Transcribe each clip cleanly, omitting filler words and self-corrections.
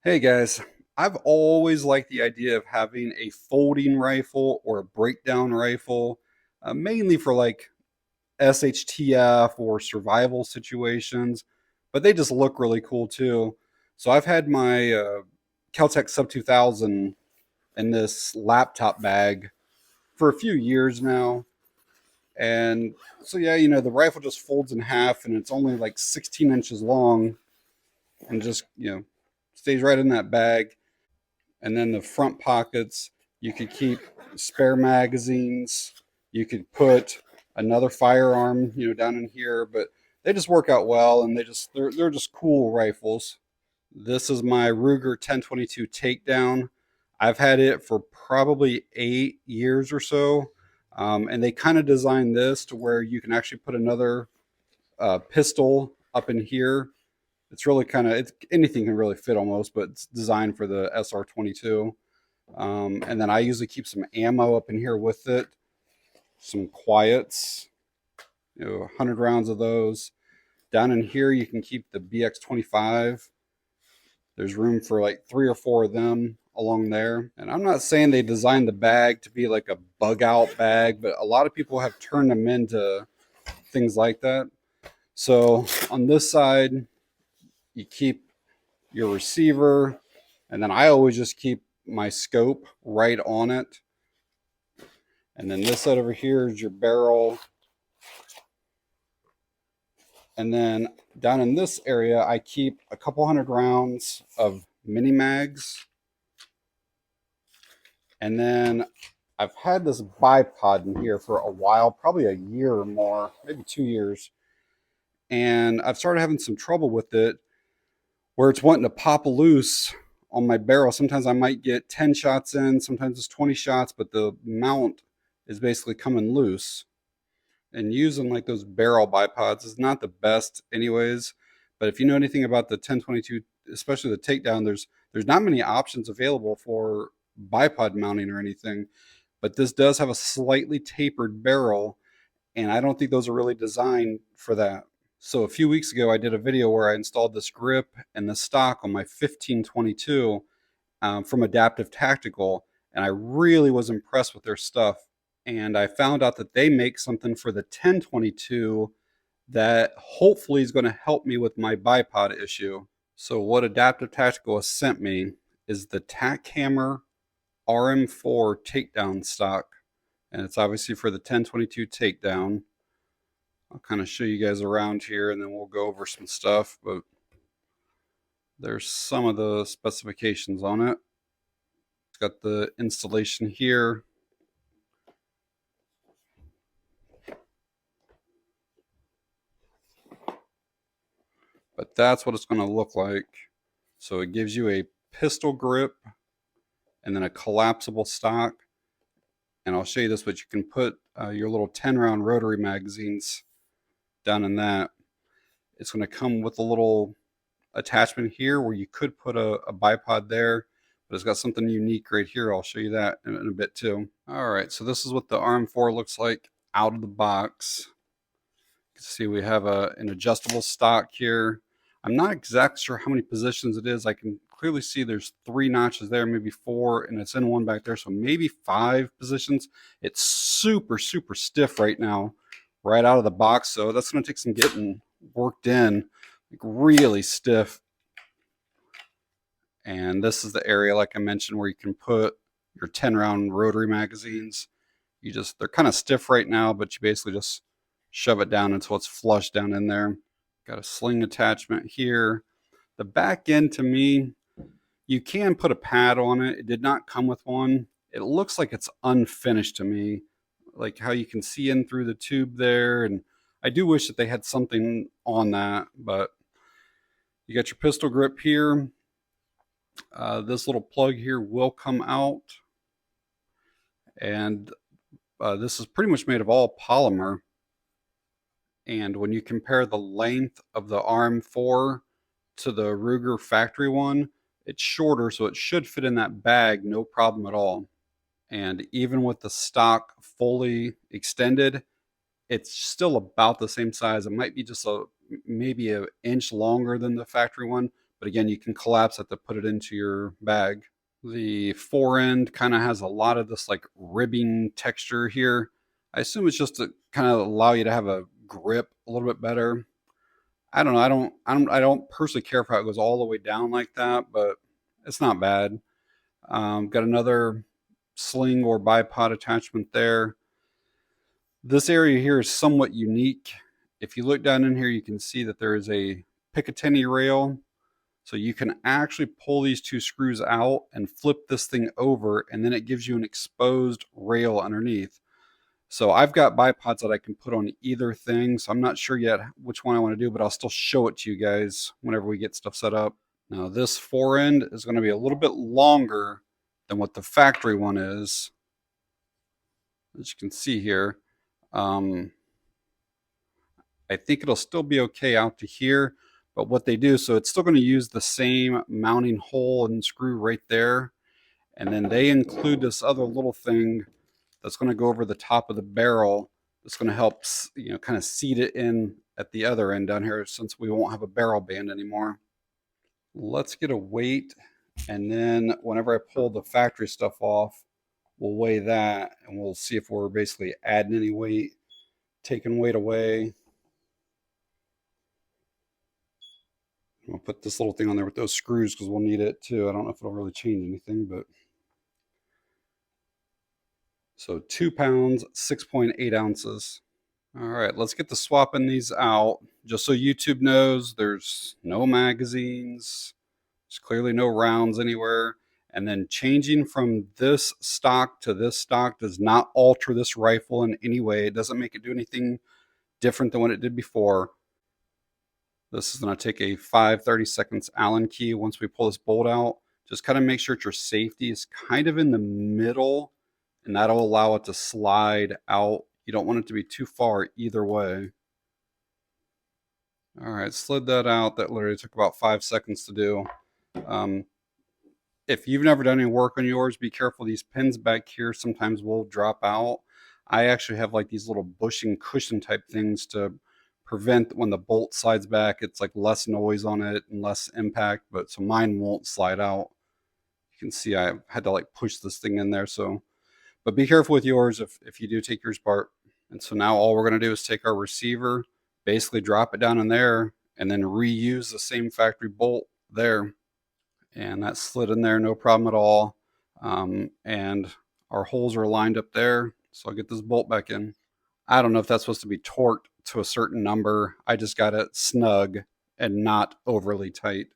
Hey guys, I've always liked the idea of having a folding rifle or a breakdown rifle, mainly for like SHTF or survival situations, but they just look really cool too. So I've had my Kel-Tec Sub 2000 in this laptop bag for a few years now. And so, yeah, the rifle just folds in half and it's only like 16 inches long and just, stays right in that bag. And then the front pockets, you could keep spare magazines. You could put another firearm, down in here, but they just work out well and they're just cool rifles. This is my Ruger 1022 Takedown. I've had it for probably 8 years or so. And they kind of designed this to where you can actually put another pistol up in here. It's really anything can really fit almost, but it's designed for the SR22. And then I usually keep some ammo up in here with it, some quiets, 100 rounds of those. Down in here, you can keep the BX25. There's room for like 3 or 4 of them along there. And I'm not saying they designed the bag to be like a bug out bag, but a lot of people have turned them into things like that. So on this side, you keep your receiver, and then I always just keep my scope right on it. And then this side over here is your barrel. And then down in this area, I keep a couple 100 rounds of mini mags. And then I've had this bipod in here for a while, probably a year or more, maybe 2 years. And I've started having some trouble with it where it's wanting to pop loose on my barrel. Sometimes I might get 10 shots in, sometimes it's 20 shots, but the mount is basically coming loose. And using like those barrel bipods is not the best anyways. But if you know anything about the 1022, especially the Takedown, there's not many options available for bipod mounting or anything. But this does have a slightly tapered barrel, and I don't think those are really designed for that. So a few weeks ago, I did a video where I installed this grip and the stock on my 1522 from Adaptive Tactical, and I really was impressed with their stuff. And I found out that they make something for the 1022 that hopefully is going to help me with my bipod issue. So what Adaptive Tactical has sent me is the Tac-Hammer RM4 takedown stock. And it's obviously for the 1022 takedown. I'll kind of show you guys around here and then we'll go over some stuff, but there's some of the specifications on it. It's got the installation here. But that's what it's going to look like. So it gives you a pistol grip and then a collapsible stock. And I'll show you this, but you can put your little 10-round rotary magazines down in that. It's going to come with a little attachment here where you could put a bipod there, but it's got something unique right here. I'll show you that in a bit too. All right, so this is what the RM4 looks like out of the box. You can see we have an adjustable stock here. I'm not exactly sure how many positions it is. I can clearly see there's 3 notches there, maybe 4, and it's in one back there, so maybe 5 positions. It's super, super stiff right now, right out of the box, so that's going to take some getting worked in, like really stiff. And this is the area, like I mentioned, where you can put your 10-round rotary magazines. They're kind of stiff right now, but you basically just shove it down until it's flush down in there. Got a sling attachment here. The back end, to me, you can put a pad on it. It did not come with one. It looks like it's unfinished to me, like how you can see in through the tube there. And I do wish that they had something on that, but you got your pistol grip here. This little plug here will come out. And this is pretty much made of all polymer. And when you compare the length of the RM4 to the Ruger factory one, it's shorter, so it should fit in that bag no problem at all. And even with the stock fully extended, it's still about the same size. It might be just maybe an inch longer than the factory one, but again, you can collapse it to put it into your bag. The forend kind of has a lot of this like ribbing texture here. I assume it's just to kind of allow you to have a grip a little bit better. I don't know. I don't personally care if it goes all the way down like that, but it's not bad. Got another sling or bipod attachment there. This area here is somewhat unique. If you look down in here, you can see that there is a Picatinny rail. So you can actually pull these two screws out and flip this thing over, and then it gives you an exposed rail underneath. So I've got bipods that I can put on either thing. So I'm not sure yet which one I want to do, but I'll still show it to you guys whenever we get stuff set up. Now this forend is going to be a little bit longer than what the factory one is. As you can see here. I think it'll still be okay out to here, but what they do, so it's still going to use the same mounting hole and screw right there. And then they include this other little thing that's going to go over the top of the barrel. That's going to help, kind of seat it in at the other end down here, since we won't have a barrel band anymore. Let's get a weight, and then whenever I pull the factory stuff off, we'll weigh that, and we'll see if we're basically adding any weight, taking weight away. I'll put this little thing on there with those screws because we'll need it too. I don't know if it'll really change anything, but so 2 pounds, 6.8 ounces. All right, let's get the swapping these out. Just so YouTube knows, there's no magazines. There's clearly no rounds anywhere. And then changing from this stock to this stock does not alter this rifle in any way. It doesn't make it do anything different than what it did before. This is going to take a 5/32 Allen key. Once we pull this bolt out, just kind of make sure that your safety is kind of in the middle, and that'll allow it to slide out. You don't want it to be too far either way. All right, slid that out. That literally took about 5 seconds to do. If you've never done any work on yours, be careful. These pins back here sometimes will drop out. I actually have like these little bushing cushion type things to prevent when the bolt slides back. It's like less noise on it and less impact, but so mine won't slide out. You can see I had to like push this thing in there. So, but be careful with yours if you do take yours apart. And so now all we're going to do is take our receiver, basically drop it down in there, and then reuse the same factory bolt there. And that slid in there, no problem at all. And our holes are lined up there. So I'll get this bolt back in. I don't know if that's supposed to be torqued to a certain number. I just got it snug and not overly tight.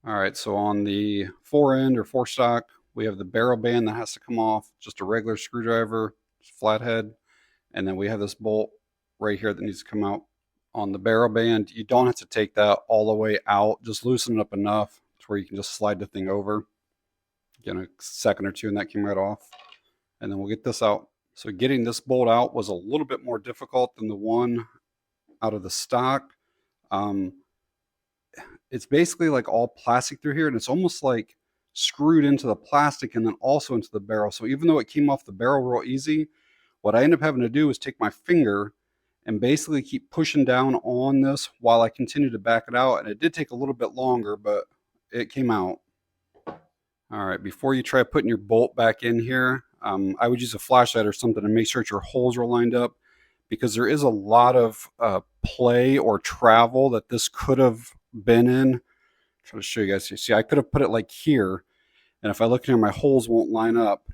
All right, so on the forend or forestock, we have the barrel band that has to come off, just a regular screwdriver, flathead. And then we have this bolt right here that needs to come out. On the barrel band, you don't have to take that all the way out. Just loosen it up enough to where you can just slide the thing over. Again, a second or two and that came right off. And then we'll get this out. So getting this bolt out was a little bit more difficult than the one out of the stock. It's basically like all plastic through here, and it's almost like screwed into the plastic and then also into the barrel. So even though it came off the barrel real easy, what I ended up having to do was take my finger and basically keep pushing down on this while I continue to back it out. And it did take a little bit longer, but it came out. All right, before you try putting your bolt back in here, I would use a flashlight or something to make sure that your holes are lined up, because there is a lot of play or travel that this could have been in. Try to show you guys. You see, I could have put it like here, and if I look here, my holes won't line up,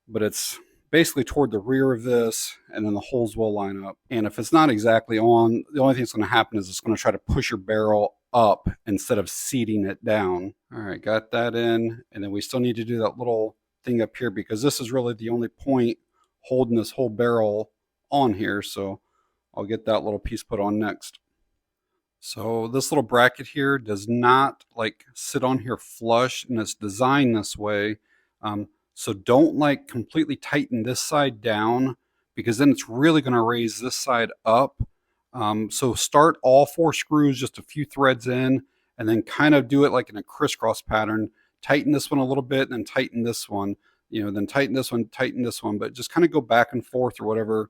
but it's basically toward the rear of this, and then the holes will line up. And if it's not exactly on, the only thing that's going to happen is it's going to try to push your barrel up instead of seating it down. All right, got that in, and then we still need to do that little thing up here, because this is really the only point holding this whole barrel on here. So I'll get that little piece put on next. So this little bracket here does not like sit on here flush, and it's designed this way. So don't like completely tighten this side down, because then it's really going to raise this side up. So start all 4 screws just a few threads in, and then kind of do it like in a crisscross pattern. Tighten this one a little bit, and then tighten this one, then tighten this one, but just kind of go back and forth or whatever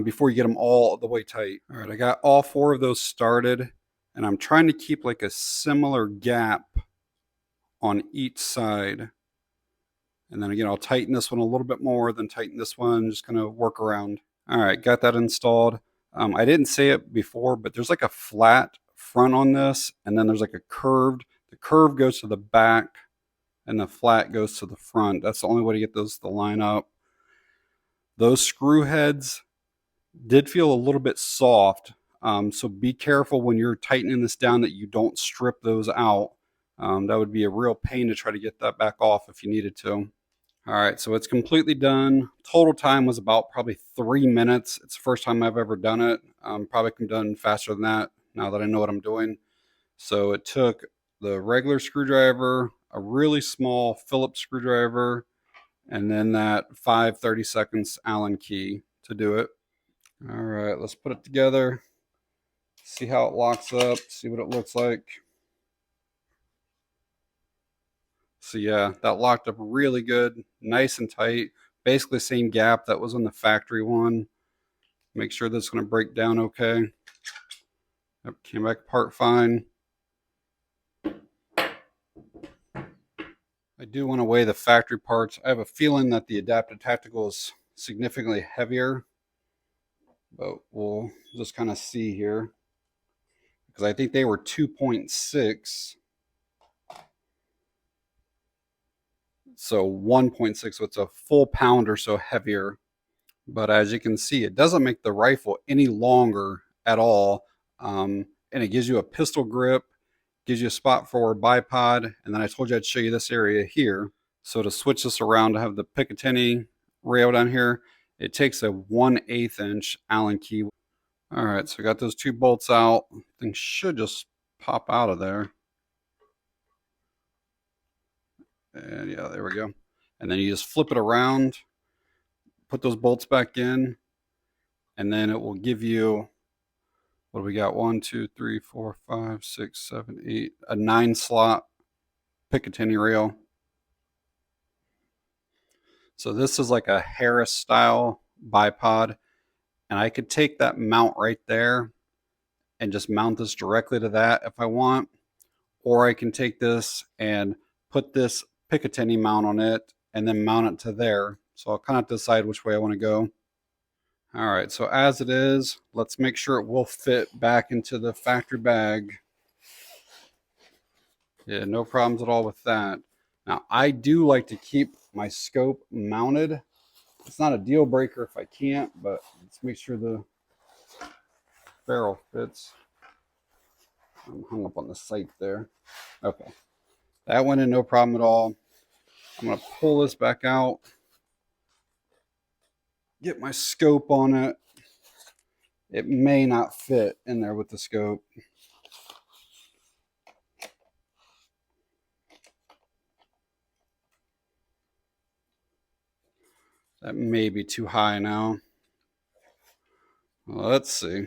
before you get them all the way tight. All right, I got all 4 of those started, And I'm trying to keep like a similar gap on each side. And then again, I'll tighten this one a little bit more, then tighten this one, just kind of work around. All right, got that installed. I didn't say it before, but there's like a flat front on this, and then there's like a curved. The curve goes to the back, and the flat goes to the front. That's the only way to get those to line up. Those screw heads did feel a little bit soft, so be careful when you're tightening this down that you don't strip those out. That would be a real pain to try to get that back off if you needed to. All right, so it's completely done. Total time was about probably 3 minutes. It's the first time I've ever done it. Probably can done faster than that now that I know what I'm doing. So it took the regular screwdriver, a really small Phillips screwdriver, and then that 5/32 Allen key to do it. All right, let's put it together, see how it locks up, see what it looks like. So yeah, that locked up really good, nice and tight. Basically same gap that was on the factory one. Make sure that's going to break down okay. Yep, came back apart fine. I do want to weigh the factory parts. I have a feeling that the adaptive tactical is significantly heavier, but we'll just kind of see here. Because I think they were 2.6. So 1.6, so it's a full pound or so heavier. But as you can see, it doesn't make the rifle any longer at all. And it gives you a pistol grip, gives you a spot for a bipod. And then I told you I'd show you this area here. So to switch this around to have the Picatinny rail down here, it takes a 1/8 inch Allen key. All right, so I got those two bolts out. Things should just pop out of there. And yeah, there we go. And then you just flip it around, put those bolts back in, and then it will give you, what do we got? 1, 2, 3, 4, 5, 6, 7, 8, a 9-slot Picatinny rail. So this is like a Harris style bipod, and I could take that mount right there and just mount this directly to that if I want, or I can take this and put this Picatinny mount on it and then mount it to there. So I'll kind of decide which way I want to go. All right, so as it is, let's make sure it will fit back into the factory bag. Yeah, no problems at all with that. Now, I do like to keep my scope mounted. It's not a deal breaker if I can't, but let's make sure the barrel fits. I'm hung up on the sight there. Okay, that went in no problem at all. I'm going to pull this back out, get my scope on it. It may not fit in there with the scope. That may be too high now. Well, let's see.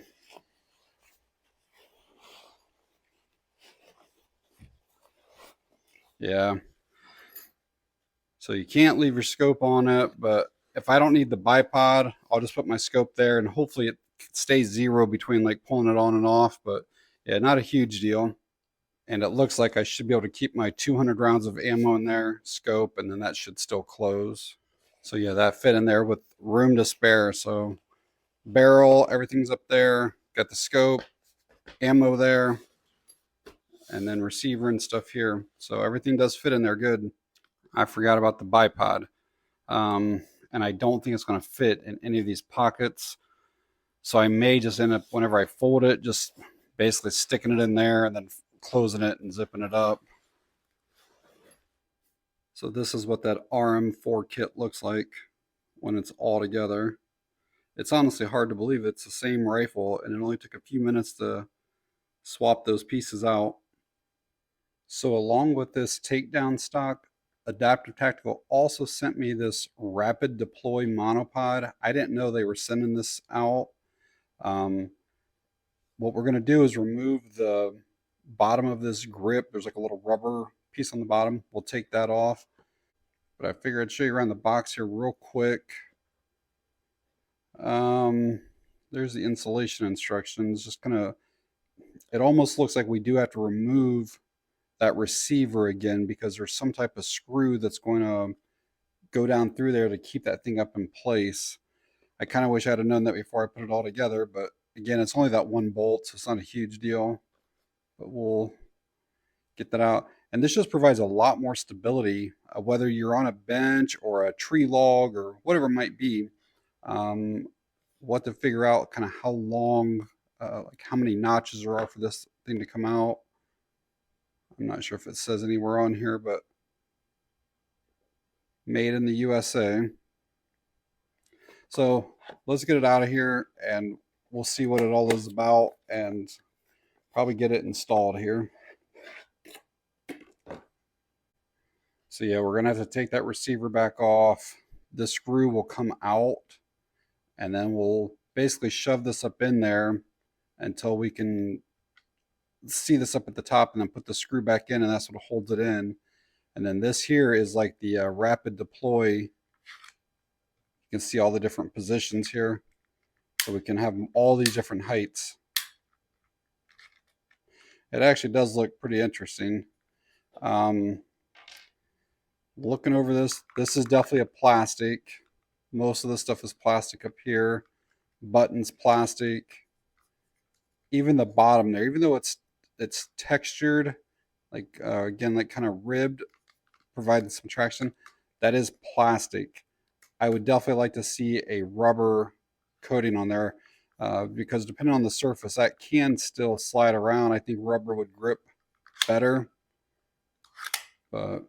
Yeah. So you can't leave your scope on it, but if I don't need the bipod, I'll just put my scope there and hopefully it stays zero between like pulling it on and off. But yeah, not a huge deal. And it looks like I should be able to keep my 200 rounds of ammo in there, scope, and then that should still close. So yeah, that fit in there with room to spare. So barrel, everything's up there. Got the scope, ammo there, and then receiver and stuff here. So everything does fit in there good. I forgot about the bipod. And I don't think it's going to fit in any of these pockets. So I may just end up, whenever I fold it, just basically sticking it in there and then closing it and zipping it up. So this is what that RM4 kit looks like when it's all together. It's honestly hard to believe it's the same rifle, and it only took a few minutes to swap those pieces out. So along with this takedown stock, Adaptive Tactical also sent me this rapid deploy monopod. I didn't know they were sending this out. What we're going to do is remove the bottom of this grip. There's like a little rubber piece on the bottom. We'll take that off. But I figured I'd show you around the box here real quick. There's the installation instructions. Just kind of, it almost looks like we do have to remove that receiver again because there's some type of screw that's going to go down through there to keep that thing up in place. I kind of wish I'd have known that before I put it all together, but again, it's only that one bolt, so it's not a huge deal. But we'll get that out. And this just provides a lot more stability, whether you're on a bench or a tree log or whatever it might be. What to figure out kind of how long, like how many notches there are for this thing to come out. I'm not sure if it says anywhere on here, but made in the USA. So let's get it out of here and we'll see what it all is about and probably get it installed here. So yeah, we're going to have to take that receiver back off. The screw will come out and then we'll basically shove this up in there until we can see this up at the top and then put the screw back in, and that's what holds it in. And then this here is like the rapid deploy. You can see all the different positions here. So we can have all these different heights. It actually does look pretty interesting. Looking over this is definitely a plastic. Most of the stuff is plastic up here. Buttons plastic. Even the bottom there, even though it's textured, like again, like kind of ribbed, providing some traction, that is plastic. I would definitely like to see a rubber coating on there because depending on the surface, that can still slide around. I think rubber would grip better. But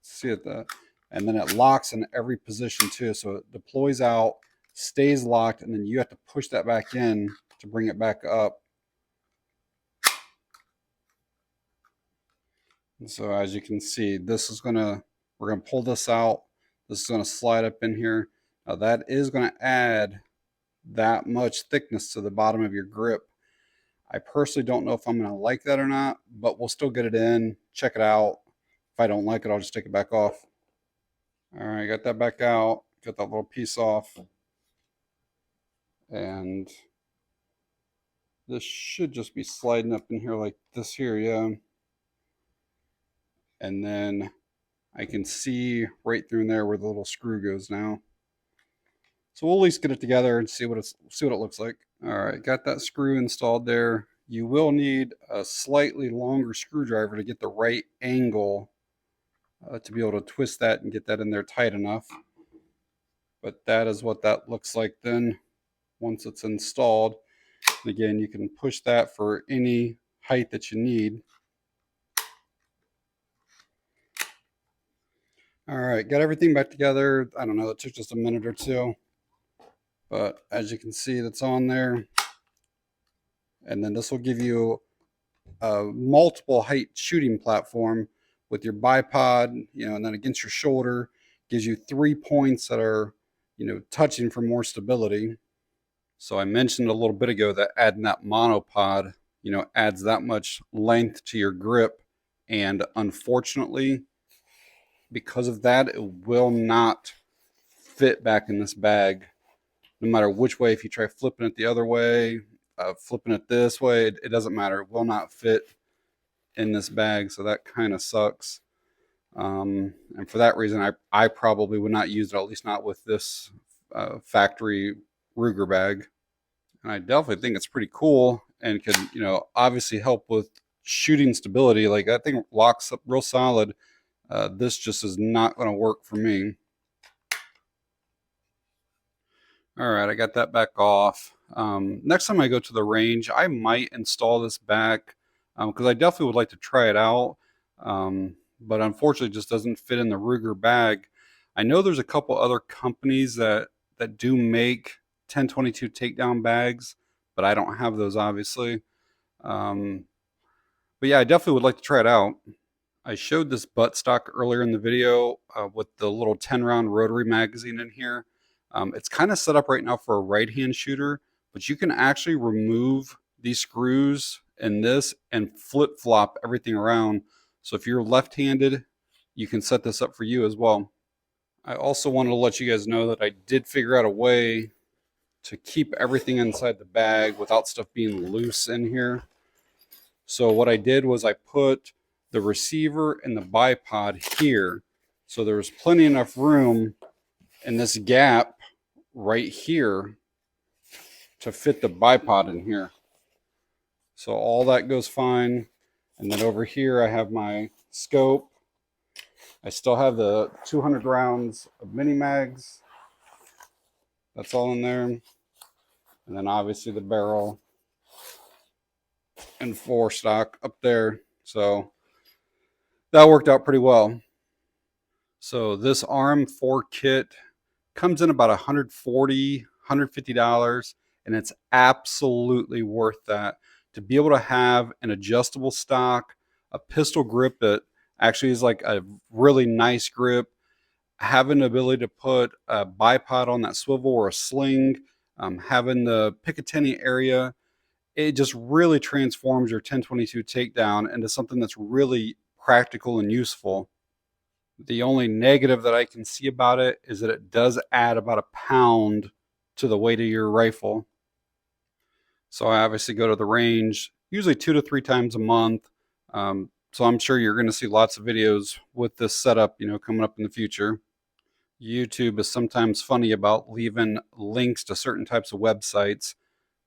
see it that, and then it locks in every position too, so it deploys out, stays locked, and then you have to push that back in to bring it back up. And so as you can see, this is we're gonna pull this out. This is gonna slide up in here. Now that is gonna add that much thickness to the bottom of your grip. I personally don't know if I'm gonna like that or not, but we'll still get it in, check it out. If I don't like it, I'll just take it back off. All right, got that back out, got that little piece off. And this should just be sliding up in here like this here, yeah. And then I can see right through in there where the little screw goes now. So we'll at least get it together and see what it looks like. All right, got that screw installed there. You will need a slightly longer screwdriver to get the right angle to be able to twist that and get that in there tight enough. But that is what that looks like then once it's installed. And again, you can push that for any height that you need. All right, got everything back together. I don't know, it took just a minute or two. But as you can see, that's on there. And then this will give you a multiple height shooting platform with your bipod, and then against your shoulder. Gives you 3 points that are, touching for more stability. So I mentioned a little bit ago that adding that monopod, adds that much length to your grip. And unfortunately, because of that, it will not fit back in this bag. No matter which way, if you try flipping it the other way, flipping it this way, it doesn't matter. It will not fit in this bag, so that kind of sucks. And for that reason, I probably would not use it, at least not with this factory Ruger bag. And I definitely think it's pretty cool and could, obviously help with shooting stability. Like that thing locks up real solid. This just is not going to work for me. All right, I got that back off. Next time I go to the range, I might install this back because I definitely would like to try it out. But unfortunately, it just doesn't fit in the Ruger bag. I know there's a couple other companies that do make 1022 takedown bags, but I don't have those, obviously. But yeah, I definitely would like to try it out. I showed this buttstock earlier in the video with the little 10-round rotary magazine in here. It's kind of set up right now for a right-hand shooter, but you can actually remove these screws and this and flip-flop everything around. So if you're left-handed, you can set this up for you as well. I also wanted to let you guys know that I did figure out a way to keep everything inside the bag without stuff being loose in here. So what I did was I put the receiver and the bipod here. So there was plenty enough room in this gap right here to fit the bipod in here. So all that goes fine. And then over here I have my scope. I still have the 200 rounds of mini mags. That's all in there. And then obviously the barrel and 4 stock up there. So that worked out pretty well. So this RM4 kit comes in about $140, $150, and it's absolutely worth that. To be able to have an adjustable stock, a pistol grip that actually is like a really nice grip, having the ability to put a bipod on that swivel or a sling, having the Picatinny area, it just really transforms your 1022 takedown into something that's really practical and useful. The only negative that I can see about it is that it does add about a pound to the weight of your rifle. So I obviously go to the range usually 2 to 3 times a month. So I'm sure you're going to see lots of videos with this setup, coming up in the future. YouTube is sometimes funny about leaving links to certain types of websites.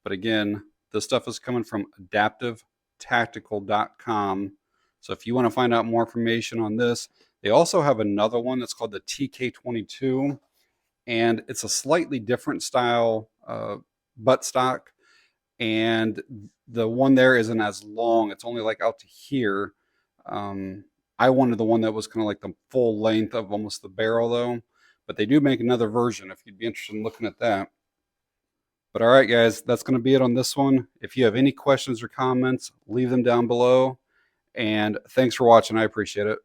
But again, this stuff is coming from adaptivetactical.com. So if you want to find out more information on this, they also have another one that's called the TK22, and it's a slightly different style buttstock. And the one there isn't as long; it's only like out to here. I wanted the one that was kind of like the full length of almost the barrel, though. But they do make another version if you'd be interested in looking at that. But all right, guys, that's going to be it on this one. If you have any questions or comments, leave them down below. And thanks for watching. I appreciate it.